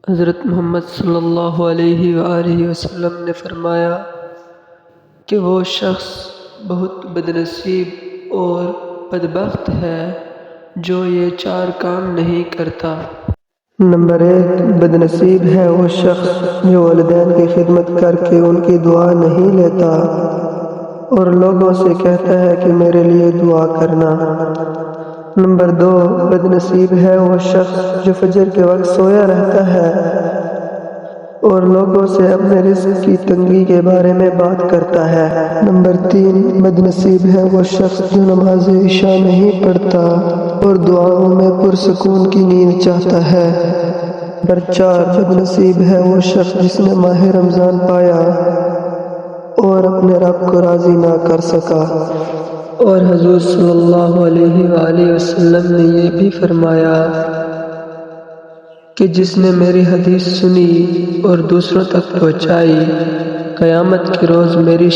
حضرت محمد صلی اللہ علیہ وآلہ وسلم نے فرمایا کہ وہ شخص بہت بدنصیب اور بدبخت ہے جو یہ 4 کام نہیں کرتا۔ نمبر 1، بدنصیب ہے وہ شخص جو والدین کی خدمت کر کے ان کی دعا نہیں لیتا اور لوگوں سے کہتا ہے کہ میرے لیے دعا کرنا۔ نمبر 2، بدنصیب ہے وہ شخص جو فجر کے وقت سویا رہتا ہے اور لوگوں سے اپنے رزق کی تنگی کے بارے میں بات کرتا ہے۔ نمبر 3، بدنصیب ہے وہ شخص جو نماز عشاء نہیں پڑھتا اور دعاؤں میں پرسکون کی نیند چاہتا ہے۔ نمبر 4، بدنصیب ہے وہ شخص جس نے ماہ رمضان پایا اور اپنے رب کو راضی نہ کر سکا۔ اور حضور صلی اللہ علیہ وآلہ وسلم نے یہ بھی فرمایا کہ جس نے میری حدیث سنی اور دوسروں تک پہنچائی، قیامت کے روز میری